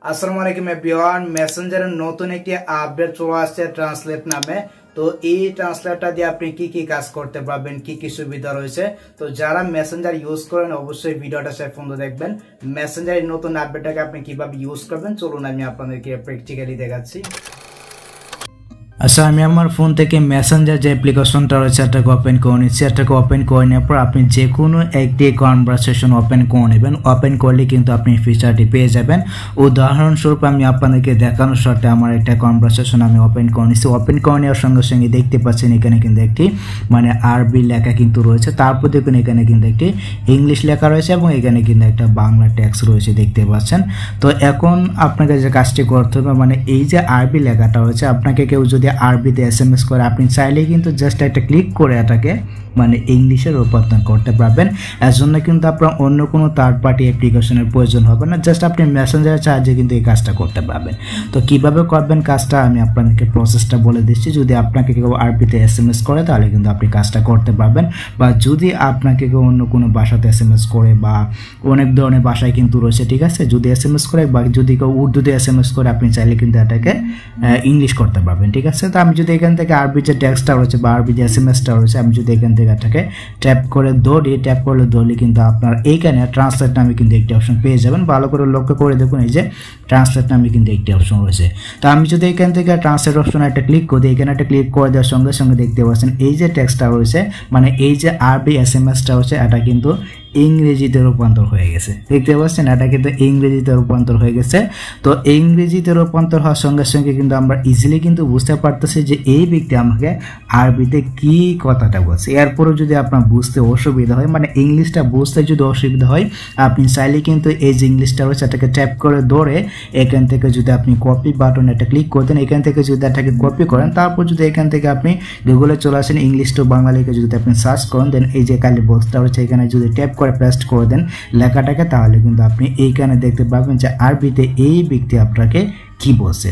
আসসালামু আলাইকুম এভরিওয়ান। মেসেঞ্জারের নতুন একটি আপডেট চলে আসছে ট্রান্সলেট নামে। তো এই ট্রান্সলেটটা দিয়ে আপনি কি কি কাজ করতে পারবেন, কি কি সুবিধা রয়েছে। তো যারা মেসেঞ্জার ইউজ করেন অবশ্যই ভিডিওটা শেষ পর্যন্ত দেখবেন। মেসেঞ্জারের নতুন আপডেটটাকে আপনি কিভাবে ইউজ করবেন চলুন আমি আপনাদেরকে প্র্যাকটিক্যালি দেখাচ্ছি। আচ্ছা, আমি আমার ফোন থেকে মেসেঞ্জার যে অ্যাপ্লিকেশনটা রয়েছে এটাকে ওপেন করে নিচ্ছি। এটাকে ওপেন করে নেওয়ার পর আপনি যে কোনো একটি কনভারসেশন ওপেন করে নেবেন। ওপেন করলে কিন্তু আপনি ফিচারটি পেয়ে যাবেন। উদাহরণস্বরূপ আমি আপনাদেরকে দেখানোর সাথে আমার একটা কনভারসেশন আমি ওপেন করে নিচ্ছি। ওপেন করে নেওয়ার সঙ্গে সঙ্গে দেখতে পাচ্ছেন এখানে কিন্তু একটি আরবি লেখা কিন্তু রয়েছে, তারপর দেখুন এখানে কিন্তু একটি ইংলিশ লেখা রয়েছে এবং এখানে কিন্তু একটা বাংলা টেক্সট রয়েছে দেখতে পাচ্ছেন। তো এখন আপনাকে যে কাজটি করতে হবে এই যে আরবি লেখাটা রয়েছে, আপনাকে কেউ যদি আরবিতে এসএমএস করে আপনি চাইলে কিন্তু জাস্ট একটা ক্লিক করে এটাকে ইংলিশে রূপান্তর করতে পারবেন। এর জন্য কিন্তু আপনার অন্য কোনো থার্ড পার্টি অ্যাপ্লিকেশনের প্রয়োজন হবে না, জাস্ট আপনি মেসেঞ্জারের সাহায্যে কিন্তু এই কাজটা করতে পারবেন। তো কিভাবে করবেন কাজটা আমি আপনাদেরকে প্রসেসটা বলে দিচ্ছি। যদি আপনাকে কেউ আরবিতে এসএমএস করে তাহলে কিন্তু আপনি কাজটা করতে পারবেন, বা যদি আপনাকে কেউ অন্য কোনো ভাষাতে এসএমএস করে, বা অনেক ধরনের ভাষায় কিন্তু রয়েছে, ঠিক আছে। যদি এসএমএস করে বা যদি কেউ উর্দুতে এসএমএস করে আপনি চাইলে কিন্তু এটাকে ইংলিশ করতে পারবেন, ঠিক আছে। তো আমি যদি এখান থেকে আরবি যে টেক্সটটা রয়েছে বা আরবি যে এসএমএসটা রয়েছে আমি যদি এখান থেকে এটাকে ট্যাপ করে ধরলে কিন্তু আপনার এইখানে ট্রান্সলেট নামে কিন্তু একটি অপশন পেয়ে যাবেন। ভালো করে লক্ষ্য করে দেখুন এই যে ট্রান্সলেট নামে কিন্তু একটি অপশন রয়েছে। তো আমি যদি এখান থেকে ট্রান্সলেট অপশন একটা ক্লিক করি, এখানে একটা ক্লিক করে দেওয়ার সঙ্গে সঙ্গে দেখতে পাচ্ছেন এই যে টেক্সটটা রয়েছে এই যে আরবি এসএমএসটা রয়েছে এটা কিন্তু ইংরেজিতে রূপান্তর হয়ে গেছে, দেখতে পাচ্ছেন এটা কিন্তু ইংরেজিতে রূপান্তর হয়ে গেছে। তো ইংরেজিতে রূপান্তর হওয়ার সঙ্গে সঙ্গে কিন্তু আমরা ইজিলি কিন্তু বুঝতে পারতেছি যে এই ব্যক্তি আমাকে আরবিতে কি কথাটা বলছে। এরপরও যদি আপনার বুঝতে অসুবিধা হয় ইংলিশটা বুঝতে যদি অসুবিধা হয় আপনি চাইলে কিন্তু এই যে ইংলিশটা রয়েছে এটাকে ট্যাপ করে ধরে এখান থেকে যদি আপনি কপি বাটন এটা ক্লিক করতেন, এখান থেকে যদি এটাকে কপি করেন, তারপর যদি এখান থেকে আপনি গুগলে চলে আসেন ইংলিশ টু বাংলা লিখে যদি আপনি সার্চ করেন, দেন এই যে কালি বক্সটা রয়েছে এখানে যদি ট্যাপ করে পেস্ট করে দেন লেখাটাকে, তাহলে কিন্তু আপনি এইখানে দেখতে পাবেন যে আরবিতে এই ব্যক্তি আপনাকে কি বলছে,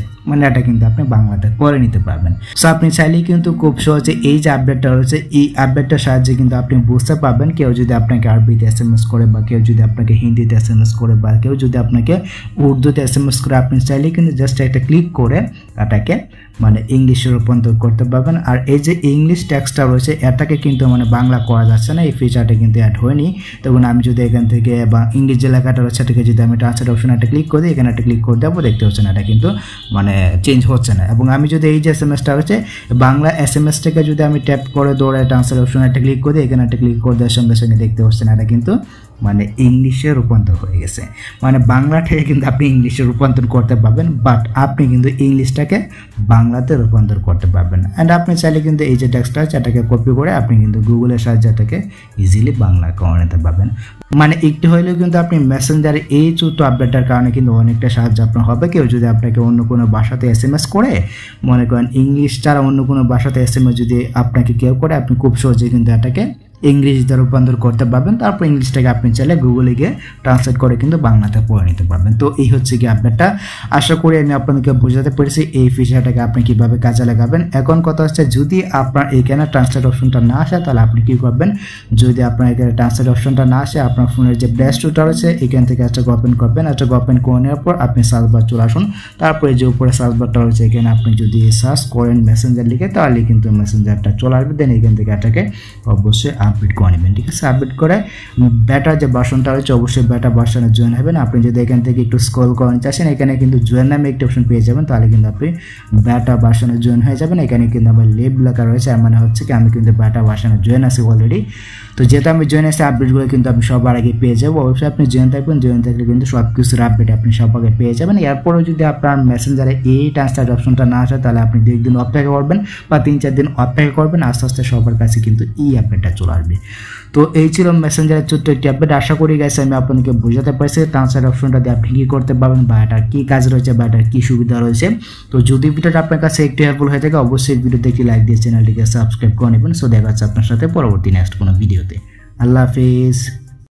এটা কিন্তু আপনি বাংলাতে করে নিতে পারবেন। সো আপনি চাইলেই কিন্তু খুব সহজে এই যে আপডেটটা রয়েছে এই আপডেটটার সাহায্যে কিন্তু আপনি বুঝতে পারবেন কেউ যদি আপনাকে আরবিতে এসএমএস করে, বা কেউ যদি আপনাকে হিন্দিতে এসএমএস করে, বা কেউ যদি আপনাকে উর্দুতে এসএমএস করে, আপনি চাইলেই কিন্তু জাস্ট একটা ক্লিক করে এটাকে ইংলিশে রূপান্তর করতে পারবেন। আর এই যে ইংলিশ টেক্সটটা রয়েছে এটাকে কিন্তু বাংলা করা যাচ্ছে না, এই ফিচারটা কিন্তু অ্যাড হয়নি। তখন আমি যদি এখান থেকে বা ইংলিশ যে লেখাটা রয়েছে এটাকে যদি আমি ট্রান্সলেট অপশন একটা ক্লিক করি, এখানে একটা ক্লিক করে দেবো, দেখতে হচ্ছে না এটা কিন্তু চেঞ্জ হচ্ছে না। এবং আমি যদি এই যে এসএমএসটা রয়েছে বাংলা এসএমএসটাকে যদি আমি ট্যাপ করে দৌড়ে ট্রান্সলেট অপশন একটা ক্লিক করি, এখানে একটা ক্লিক করে দেওয়ার সঙ্গে সঙ্গে দেখতে হচ্ছে না এটা কিন্তু ইংলিশে রূপান্তর হয়ে গেছে। বাংলা থেকে কিন্তু আপনি ইংলিশে রূপান্তর করতে পারবেন, বাট আপনি কিন্তু ইংলিশটাকে বাংলাতে রূপান্তর করতে পারবেন। অ্যান্ড আপনি চাইলে কিন্তু এই যে টেক্সটটা আছে এটাকে কপি করে আপনি কিন্তু গুগলের সাহায্যে এটাকে ইজিলি বাংলা করে নিতে পারবেন। একটু হইলেও কিন্তু আপনি মেসেঞ্জারে এই ছোট্ট আপডেটটার কারণে কিন্তু অনেকটা সাহায্য আপনার হবে। কেউ যদি আপনাকে অন্য কোনো ভাষাতে এসএমএস করে, মনে করেন ইংলিশ ছাড়া অন্য কোনো ভাষাতে এসএমএস যদি আপনাকে কেউ করে, আপনি খুব সহজেই কিন্তু এটাকে ইংরেজিতে রূপান্তর করতে পারবেন। তারপর ইংলিশটাকে আপনি চাইলে গুগলে গিয়ে ট্রান্সলেট করে কিন্তু বাংলাতে পড়ে নিতে পারবেন। তো এই হচ্ছে কি আপডেটটা। আশা করি আমি আপনাদেরকে বোঝাতে পেরেছি এই ফিচারটাকে আপনি কিভাবে কাজে লাগাবেন। এখন কথা হচ্ছে যদি আপনার এইখানে ট্রান্সলেট অপশনটা না আসে তাহলে আপনি কি করবেন। যদি আপনার এখানে ট্রান্সলেট অপশনটা না আসে, আপনার ফোনের যে প্লে স্টোরটা রয়েছে এখান থেকে এটাকে ওপেন করবেন। এটাকে ওপেন করে নেওয়ার পর আপনি সার্চ বার চলে আসুন, তারপরে যে উপরে সার্চ বারটা রয়েছে এখানে আপনি যদি সার্চ করেন মেসেঞ্জার লিখে, তাহলে কিন্তু মেসেঞ্জারটা চলে আসবে। দেন এখান থেকে এটাকে অবশ্যই আপডেট করে নেবেন, ঠিক আছে। আপডেট করে বেটা যে ভার্সনটা রয়েছে অবশ্যই বেটা ভার্সনে জয়েন হবেন। আপনি যদি এখান থেকে একটু স্ক্রল করেন চাচ্ছেন, এখানে কিন্তু জয়েন নামে একটি অপশন পেয়ে যাবেন, তাহলে কিন্তু আপনি বেটা ভার্সনে জয়েন হয়ে যাবেন। এখানে কিন্তু আমার লেব লেখা রয়েছে, হচ্ছে কি আমি কিন্তু বেটা ভার্সনে জয়েন আছি অলরেডি। তো যেহেতু আমি জয়েন আসছি আপডেটগুলো কিন্তু আমি সবার আগে পেয়ে যাবো। অবশ্যই আপনি জয়েন থাকবেন, জয়েন থাকলে কিন্তু সব কিছুর আপডেট আপনি সব আগে পেয়ে যাবেন। এরপরেও যদি আপনার মেসেঞ্জারে এই ট্রান্সলেট অপশনটা না আসে তাহলে আপনি 2 দিন অপেক্ষা করবেন বা 3-4 দিন অপেক্ষা করবেন, আস্তে আস্তে সবার কাছে কিন্তু এই আপডেটটা চলে আসবে। তো এই ছিল মেসেঞ্জারের ছোট্ট একটি আপডেট। আশা করি গাইস আমি আপনাদেরকে বোঝাতে পারছি ট্রান্সলেট অপশনটা দিয়ে আপনি কী করতে পারবেন, বা এটার কী কাজ রয়েছে, বা এটার কী সুবিধা রয়েছে। তো যদি ভিডিওটা আপনার কাছে একটু হেল্পফুল হয়ে থাকে অবশ্যই ভিডিওতে একটি লাইক দিয়ে চ্যানেলটিকে সাবস্ক্রাইব করে নেবেন। সো দেখা যাচ্ছে আপনার সাথে পরবর্তী নেক্সট কোনো ভিডিওতে। আল্লাহ হাফিজ।